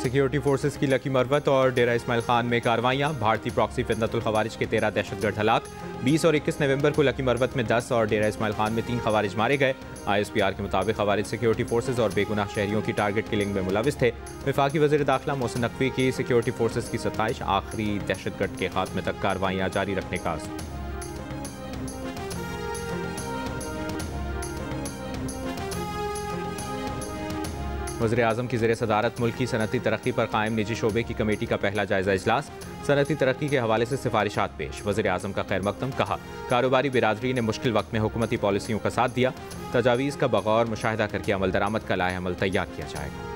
Security forces की lucky Marwat और डेरा इस्माइल खान में कार्रवाइयाँ। भारतीय प्रॉक्सी फितनतुल खवारिज के 13 दहशतगर्द हलाक। 20 और 21 नवंबर को लकी मरवत में 10 और डेरा इस्माइल खान में 3 खवारिज मारे गए। ISPR के मुताबिक खवारिज सिक्योरिटी फोर्सेस और बेगुनाह शहरियों की टारगेट किलिंग में मुलविस थे। वफाकी वज़ीर दाखिला मोहसिन नकवी की सिक्योरिटी फोर्सेस की सताइश। आखिरी दहशतगर्द के खात्मे तक कार्रवाइयाँ जारी रखने का आज़म। वज़ीर-ए-आज़म की ज़ेर सदारत मुल्क की सनअती तरक्की पर कायम निजी शोबे की कमेटी का पहला जायजा इजलास। सनअती तरक्की के हवाले से सिफारिशात पेश। वज़ीर-ए-आज़म का खैर मकदम। कहा, कारोबारी बिरादरी ने मुश्किल वक्त में हुकूमती पॉलिसियों का साथ दिया। तजावीज़ का बगौर मुशाहिदा करके अमल दरामद का लाए अमल तैयार किया जाएगा।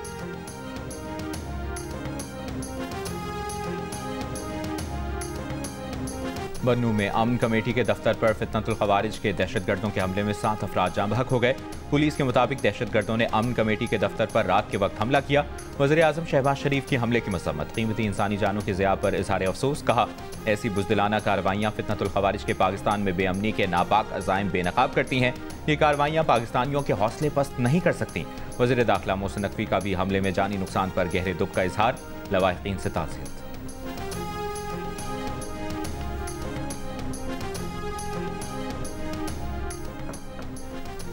बन्नू में अमन कमेटी के दफ्तर पर फितनतुल खवारिज के दहशतगर्दों के हमले में 7 अफराद जाँ बहक हो गए। पुलिस के मुताबिक दहशतगर्दों ने अमन कमेटी के दफ्तर पर रात के वक्त हमला किया। वज़ीर-ए-आज़म शहबाज शरीफ की हमले की मसम्मत। कीमती इंसानी जानों के ज़िया पर इज़हार अफसोस। कहा, ऐसी बुज़दिलाना कार्रवाइयाँ फितनतुल खवारिज के पाकिस्तान में बेअमनी के नापाक अज़ाइम बेनकाब करती हैं। ये कार्रवाइयाँ पाकिस्तानियों के हौसले पस्त नहीं कर सकती। वज़ीर दाखिला मोहसिन नकवी का भी हमले में जानी नुकसान पर गहरे दुख का इजहार। लवाहिकीन से ताज़ियत।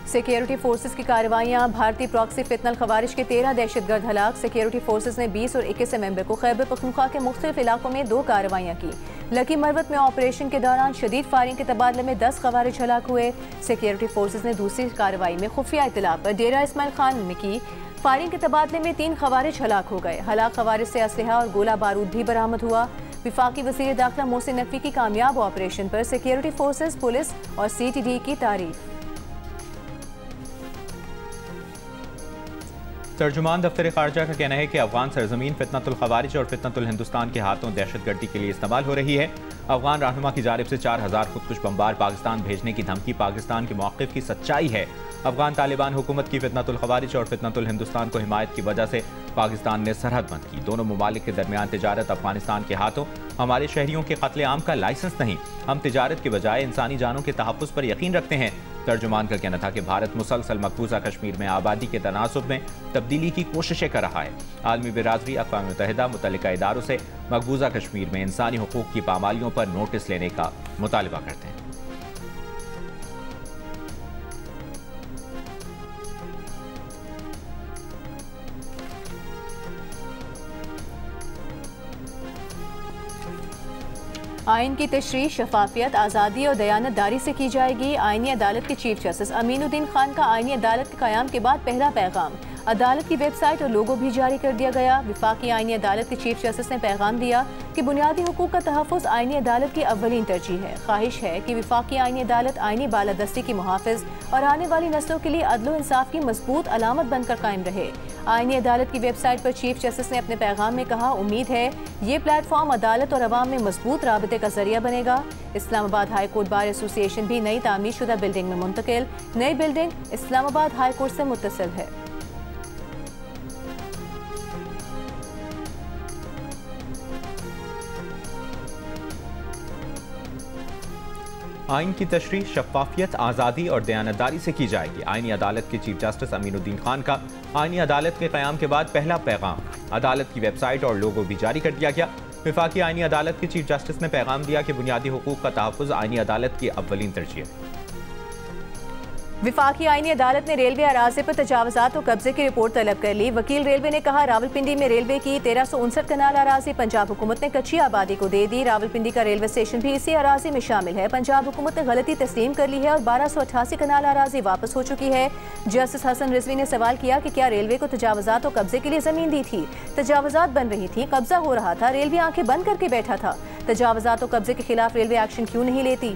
सिक्योरिटी फोर्सेस की कार्रवाइयां। भारतीय प्रॉक्सी फितनल खवारिज के 13 दहशतगर्द हलाक। सिक्योरिटी फोर्सेस ने 20 और 21 नवंबर को खैबर पख्तूनख्वा के मुख्तलिफ इलाकों में 2 कार्रवाइयां की। लकी मरवत में ऑपरेशन के दौरान शदीद फायरिंग के तबादले में 10 खवारिज हलाक हुए। सिक्योरिटी फोर्सेस ने दूसरी कार्रवाई में खुफिया इत्तला पर डेरा इस्माइल खान में की फायरिंग के तबादले में 3 खवारिज हलाक हो गए। हलाक खवारिज से असलहा और गोला बारूद भी बरामद हुआ। वफाकी वज़ीर दाखिला मोहसिन नकवी की कामयाब ऑपरेशन पर सिक्योरिटी फोर्सेस, पुलिस और CTD की तारीफ। तर्जुमान दफ्तर खारजा का कहना है कि अफगान सरजमीन फितनतुल खवारिज और फितनतुल हिंदुस्तान के हाथों दहशतगर्दी के लिए इस्तेमाल हो रही है। अफगान रहनुमा की जानिब से 4000 खुदकुश बम्बार पाकिस्तान भेजने की धमकी पाकिस्तान के मौक़िफ़ की सच्चाई है। अफगान तालिबान हुकूमत की फितनतुल खवारिज और फितनतुल हिंदुस्तान को हिमायत की वजह से पाकिस्तान ने सरहद बंद की। दोनों ममालिक के दरमियान तिजारत अफगानिस्तान के हाथों हमारे शहरियों के कत्ले आम का लाइसेंस नहीं। हम तिजारत के बजाय इंसानी जानों के तहफ़्फ़ुज़ पर यकीन रखते हैं। तर्जुमान का कहना था कि भारत मुसलसल मकबूजा कश्मीर में आबादी के तनासुब में तब्दीली की कोशिशें कर रहा है। आलमी बिरादरी अक़वाम मुत्तहिदा मुतल्लिका इदारों से मकबूजा कश्मीर में इंसानी हुकूक की पामालियों पर नोटिस लेने का मुतालबा करते हैं। आइन की तशरीह शफाफियत, आज़ादी और दयानतदारी से की जाएगी। आइनी अदालत के चीफ जस्टिस अमीनुद्दीन खान का आइनी अदालत के क़याम के बाद पहला पैगाम। अदालत की वेबसाइट और लोगो भी जारी कर दिया गया। वफाकी आइनी अदालत के चीफ जस्टिस ने पैगाम दिया कि बुनियादी हुकूक का तहफ़्फ़ुज़ आइनी अदालत की अव्वलीन तरजीह है। ख्वाहिश है कि वफाकी आइनी अदालत आइनी बालादस्ती की मुहाफ़िज़ और आने वाली नस्लों के लिए अदल व इंसाफ की मजबूत अलामत बनकर कायम रहे। आइनी अदालत की वेबसाइट पर चीफ जस्टिस ने अपने पैगाम में कहा, उम्मीद है ये प्लेटफॉर्म अदालत और अवाम में मजबूत राबते का जरिया बनेगा। Islamabad high court bar association भी नई तामीर शुदा बिल्डिंग में मुंतकिल। नई बिल्डिंग इस्लामाबाद हाई कोर्ट से मुत्तसिल है। आइन की तशरीह शफाफियत, आज़ादी और दयानतदारी से की जाएगी। आइनी अदालत के चीफ जस्टिस अमीनुद्दीन खान का आइनी अदालत के क़याम के बाद पहला पैगाम। अदालत की वेबसाइट और लोगो भी जारी कर दिया गया। वफाकी आइनी अदालत के चीफ जस्टिस ने पैगाम दिया कि बुनियादी हुकूक का तहफ़्फ़ुज़ आइनी अदालत की अव्वलीन तरजीह है। विफाकी आइनी अदालत ने रेलवे अराज़े पर तजावुज़ात और कब्जे की रिपोर्ट तलब कर ली। वकील रेलवे ने कहा, रावलपिंडी में रेलवे की 1359 कनाल अराज़ी पंजाब हुकूमत ने कच्ची आबादी को दे दी। रावलपिंडी का रेलवे स्टेशन भी इसी अराज़ी में शामिल है। पंजाब हुकूमत ने गलती तस्लीम कर ली है और 1288 कनाल अराज़ी वापस हो चुकी है। जस्टिस हसन रिजवी ने सवाल किया कि क्या रेलवे को तजावुज़ात और कब्जे के लिए ज़मीन दी थी? तजावुज़ात बन रही थी, कब्जा हो रहा था, रेलवे आंखें बंद करके बैठा था। तजावुज़ात और कब्जे के खिलाफ रेलवे एक्शन क्यों नहीं लेती?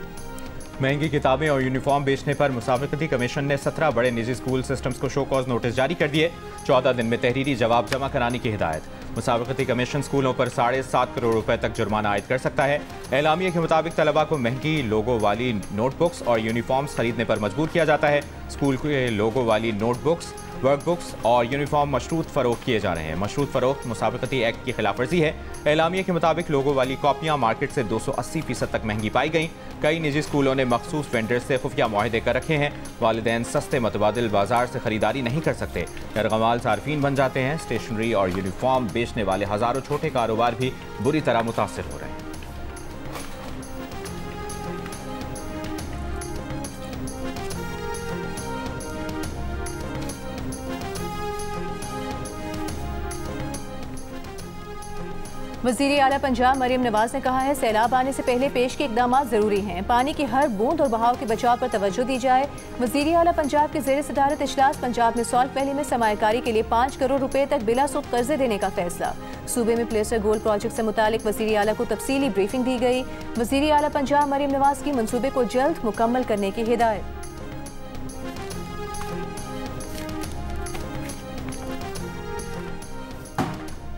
महंगी किताबें और यूनिफॉर्म बेचने पर मुसाविकती कमीशन ने 17 बड़े निजी स्कूल सिस्टम्स को शो कॉज नोटिस जारी कर दिए। 14 दिन में तहरीरी जवाब जमा कराने की हिदायत। मुसाविकती कमीशन स्कूलों पर 7.5 करोड़ रुपए तक जुर्माना आयद कर सकता है। एलामिया के मुताबिक तलबा को महंगी लोगो वाली नोटबुक्स और यूनिफॉर्म्स खरीदने पर मजबूर किया जाता है। स्कूल के लोगो वाली नोटबुक्स वर्कबुक्स और यूनिफॉर्म मशरूत फ़रोख्त किए जा रहे हैं। मशरूत फ़रोख्त मुसाबकती एक्ट की खिलाफवर्जी है। एलामिया के मुताबिक लोगों वाली कॉपियाँ मार्केट से 280% तक महंगी पाई गई। कई निजी स्कूलों ने मखसूस वेंडर से खुफिया मुआहदे कर रखे हैं। वालिदैन सस्ते मुतबादिल बाजार से खरीदारी नहीं कर सकते। यरगमाल सार्फिन बन जाते हैं। स्टेशनरी और यूनिफॉर्म बेचने वाले हज़ारों छोटे कारोबार भी बुरी तरह मुतासर हो रहे हैं। वज़ीर आला पंजाब मरियम नवाज ने कहा है, सैलाब आने से पहले पेश के इकदाम ज़रूरी हैं। पानी की हर बूंद और बहाव के बचाव पर तवज्जो दी जाए। वज़ीर आला पंजाब के ज़ेर सदारत इजलास पंजाब में सॉल्ट वैली में सरमायाकारी के लिए 5 करोड़ रुपए तक बिला सूद कर्जे देने का फैसला। सूबे में प्लेसर गोल्ड प्रोजेक्ट से मुतालिक वज़ीर आला को तफसीली ब्रीफिंग दी गई। वज़ीर आला पंजाब मरियम नवाज की मनसूबे को जल्द मुकम्मल करने की हिदायत।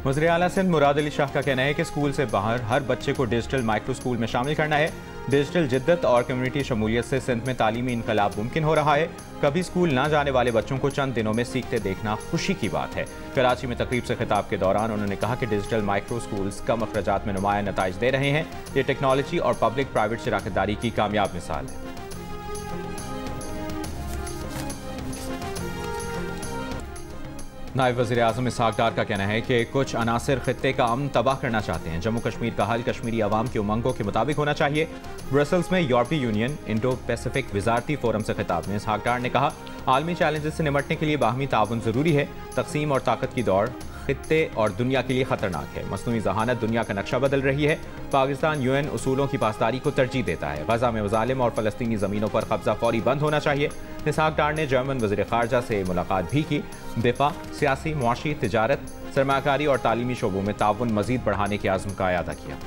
वज़ीर आला सिंध मुराद अली शाह का कहना है कि स्कूल से बाहर हर बच्चे को डिजिटल माइक्रो स्कूल में शामिल करना है। डिजिटल जिद्दत और कम्युनिटी शमूलियत से सिंध में तालीमी इनकलाब मुमकिन हो रहा है। कभी स्कूल ना जाने वाले बच्चों को चंद दिनों में सीखते देखना खुशी की बात है। कराची में तकरीब से खिताब के दौरान उन्होंने कहा कि डिजिटल माइक्रो स्कूल्स कम अखराजात में नुमाया नताइज दे रहे हैं। ये टेक्नोलॉजी और पब्लिक प्राइवेट शराकतदारी की कामयाब मिसाल है। नायब वज़ीर आज़म इसहाक डार का कहना है कि कुछ अनासिर खित्ते का अमन तबाह करना चाहते हैं। जम्मू कश्मीर का हल कश्मीरी अवाम के उमंगों के मुताबिक होना चाहिए। ब्रसल्स में यूरोपीय यूनियन इंडो पैसिफिक वजारती फोरम से खिताब में इसहाक डार ने कहा, आलमी चैलेंजेस से निमटने के लिए बाहमी ताउन ज़रूरी है। तकसीम और ताकत की दौड़ खित्ते और दुनिया के लिए खतरनाक है। मसनूई जहानत दुनिया का नक्शा बदल रही है। पाकिस्तान यूएन उसूलों की पासदारी को तरजीह देता है। गजा में मज़ालिम और फ़लस्तीनी ज़मीनों पर कब्जा फौरी बंद होना चाहिए। इसहाक डार ने जर्मन वज़ीर ख़ारजा से मुलाकात भी की। दिफा, सियासी, मुआशी, तिजारत, सरमाकारी और तालीमी शोबों में ताउन मज़ीद बढ़ाने के आज़म का अयादा किया।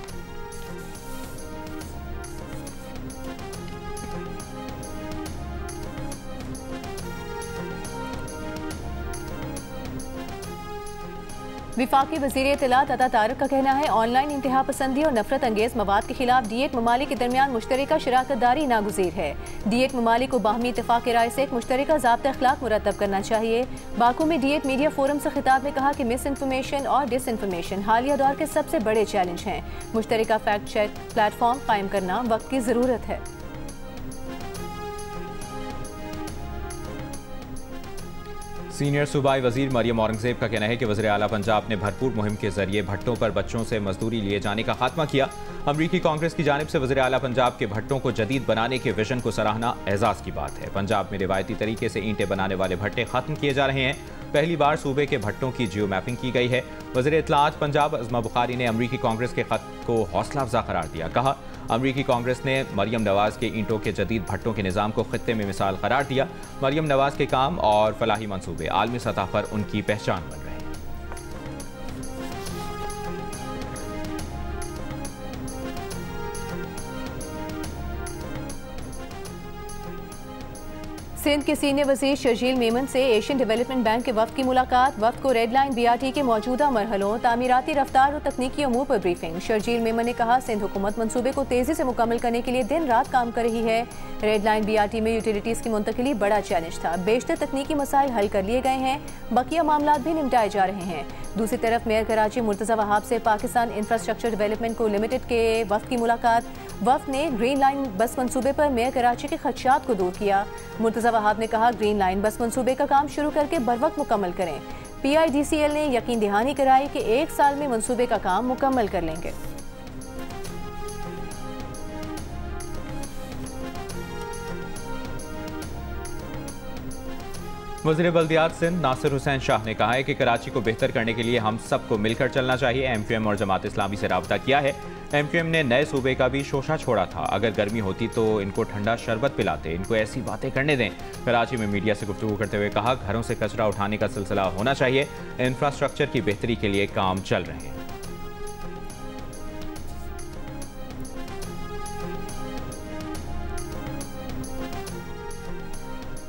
विफाकी वज़ीर इत्तलात अता तारक का कहना है, ऑनलाइन इंतहा पसंदी और नफरत अंगेज मवाद के खिलाफ D8 ममालिक के दरमियान मुश्तरका शराकतदारी नागुज़ीर है। D8 ममालिक को बाहमी इत्तफाक़ राय से एक मुश्तरका ज़ाब्ता अखलाक मुरतब करना चाहिए। बाकू में D8 मीडिया फोरम से खिताब में कहा कि मिस इन्फॉर्मेशन और डिस इन्फॉर्मेशन हालिया दौर के सबसे बड़े चैलेंज हैं। मुश्तरका फैक्ट चेक प्लेटफॉर्म कायम करना वक्त की ज़रूरत है। सीनियर सूबाई वजीर मरियम औरंगजेब का कहना है कि वज़ीर आला पंजाब ने भरपूर मुहिम के जरिए भट्टों पर बच्चों से मजदूरी लिए जाने का खात्मा किया। अमरीकी कांग्रेस की जानिब से वज़ीर आला पंजाब के भट्टों को जदीद बनाने के विजन को सराहना एजाज़ की बात है। पंजाब में रिवायती तरीके से ईंटें बनाने वाले भट्टे खत्म किए जा रहे हैं। पहली बार सूबे के भट्टों की जियो मैपिंग की गई है। वज़ीर इत्तलात पंजाब अज़मा बुखारी ने अमरीकी कांग्रेस के खत को हौसला अफजा करार दिया। कहा, अमरीकी कांग्रेस ने मरियम नवाज के ईंटों के जदीद भट्टों के निज़ाम को खित्ते में मिसाल करार दिया। मरियम नवाज के काम और फलाही मंसूबे आलमी सतह पर उनकी पहचान बन रहे हैं। सिंध के सीनियर वज़ीर शर्जील मेमन से एशियन डेवलपमेंट बैंक के वफ़द की मुलाकात। वफ़द को रेड लाइन BRT के मौजूदा मरहलों, तामीराती रफ्तार और तकनीकी अमूर पर ब्रीफिंग। शर्जील मेमन ने कहा, सिंध हुकूमत मनसूबे को तेज़ी से मुकम्मल करने के लिए दिन रात काम कर रही है। रेड लाइन BRT में यूटिलिटीज़ की मुंतकिली बड़ा चैलेंज था। बेशतर तकनीकी मसाइल हल कर लिए गए हैं, बकिया मामला भी निपटाए जा रहे हैं। दूसरी तरफ मेयर कराची मुर्तज़ा वहाब से पाकिस्तान इंफ्रास्ट्रक्चर डेवलपमेंट को लिमिटेड के वफ़द की मुलाकात। वफ़द ने ग्रीन लाइन बस मंसूबे पर मेयर कराची के खदशात को दूर किया। मुर्तज़ा वहाब ने कहा, ग्रीन लाइन बस मंसूबे का काम शुरू करके बरवक्त मुकम्मल करें। PIDCL ने यकीन दहानी कराई कि 1 साल में मंसूबे का काम मुकम्मल कर लेंगे। वज़ीर बल्दियात सिंध नासिर हुसैन शाह ने कहा है कि कराची को बेहतर करने के लिए हम सबको मिलकर चलना चाहिए। MQM और जमात इस्लामी से राब्ता किया है। MQM ने नए सूबे का भी शोशा छोड़ा था। अगर गर्मी होती तो इनको ठंडा शरबत पिलाते, इनको ऐसी बातें करने दें। कराची में मीडिया से गुफ्तगू करते हुए कहा, घरों से कचरा उठाने का सिलसिला होना चाहिए। इंफ्रास्ट्रक्चर की बेहतरी के लिए काम चल रहे हैं।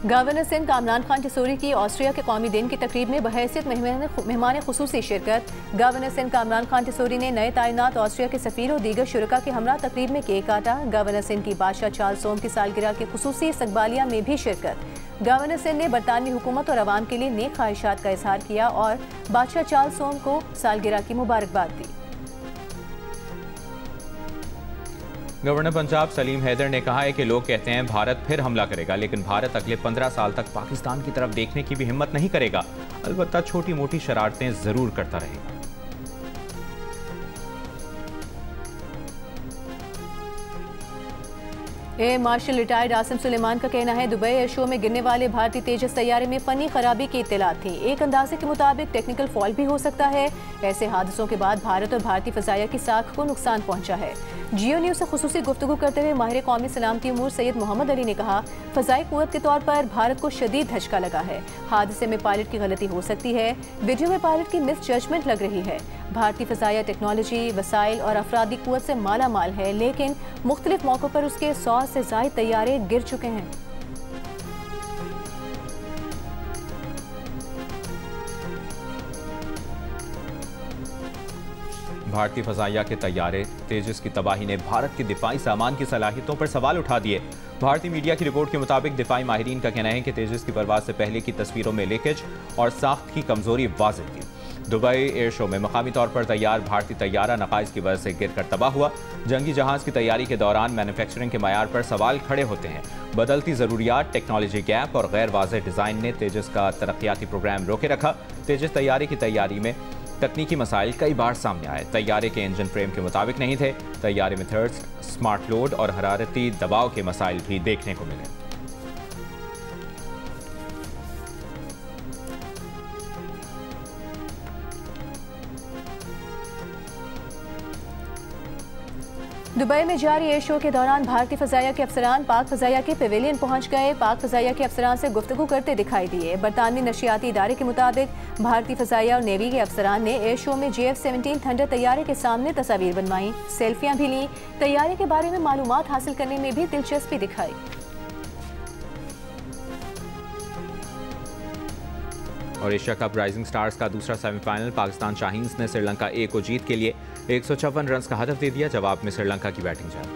गवर्नर सिंध कामरान खान टिसोरी की ऑस्ट्रिया के कौमी दिन की तकरीब में बहैसियत मेहमान खुसूसी शिरकत। गवर्नर सिंध कामरान खान टिसोरी ने नए तैनात ऑस्ट्रिया के सफीर और दीगर शुरका के हमरा तकरीब में केक काटा। गवर्नर सिंध की बादशाह चार्ल्स सोम की सालगिरह के खुसूसी इस्तकबालिया में भी शिरकत। गवर्नर सिंध ने बरतानवी हुकूमत और अवाम के लिए नेक ख्वाहिशात का इजहार किया और बादशाह चार्ल्स सोम को सालगिरह की मुबारकबाद दी। गवर्नर पंजाब सलीम हैदर ने कहा है कि लोग कहते हैं भारत फिर हमला करेगा, लेकिन भारत अगले 15 साल तक पाकिस्तान की तरफ देखने की भी हिम्मत नहीं करेगा। अलबत्ता छोटी मोटी शरारतें जरूर करता रहेगा। Air marshal retired Asim Suleman का कहना है दुबई एयर शो में गिरने वाले भारतीय तेजस तैयारे में फनी खराबी की इत्तलात थी। एक अंदाजे के मुताबिक टेक्निकल फॉल्ट भी हो सकता है। ऐसे हादसों के बाद भारत और भारतीय फजाइया की साख को नुकसान पहुंचा है। जियो न्यूज से खुसूसी गुफ्तगू करते हुए माहिर कौमी सलामती उमूर सैयद मोहम्मद अली ने कहा, फजाई कुव्वत के तौर पर भारत को शदीद धचका लगा है। हादसे में पायलट की गलती हो सकती है। वीडियो में पायलट की मिस जजमेंट लग रही है। भारतीय फजाइया टेक्नोलॉजी, वसाइल और अफरादी कुव्वत से माला माल है, लेकिन मुख्तलिफ मौकों पर उसके 100 से ज़ायद तैयारे गिर चुके हैं। भारतीय फजाइया के तैयारे तेजस की तबाही ने भारत के दिफाई सामान की सलाहियतों पर सवाल उठा दिए। भारतीय मीडिया की रिपोर्ट के मुताबिक दिफाई माहिरीन का कहना है कि तेजस की परवाज से पहले की तस्वीरों में लीकेज और साख्त की कमजोरी वाज़ेह थी। दुबई एयर शो में मकामी तौर पर तैयार भारतीय तैयारा नकाइज की वजह से गिरकर तबाह हुआ। जंगी जहाज की तैयारी के दौरान मैन्युफैक्चरिंग के मयार पर सवाल खड़े होते हैं। बदलती ज़रूरियात, टेक्नोलॉजी गैप और गैर वाज़ेह डिज़ाइन ने तेजस का तरक्याती प्रोग्राम रोके रखा। तेजस तैयारे की तैयारी में तकनीकी मसाइल कई बार सामने आए। तैयारे के इंजन फ्रेम के मुताबिक नहीं थे। तैयारे में थर्स्ट, स्मार्ट लोड और हरारती दबाव के मसाइल भी देखने को मिले। दुबई में जारी एयर शो के दौरान भारतीय फजाइया के अफसरान पाक फजाइया के पेवेलियन पहुंच गए। पाक फजाइया के अफसरान से गुफ्तगू करते दिखाई दिए। बरतानवी नशियाती इदारे के मुताबिक भारतीय फजाइया और नेवी के अफसरान ने एयर शो में JF-17 थंडर तैयारे के सामने तस्वीर बनवाई, सेल्फियां भी ली। तैयारे के बारे में मालूमात हासिल करने में भी दिलचस्पी दिखाई। और एशिया कप राइजिंग स्टार्स का दूसरा सेमीफाइनल पाकिस्तान शाहीन्स ने श्रीलंका ए को जीत के लिए 156 रन का हदफ दे दिया। जवाब में श्रीलंका की बैटिंग जारी।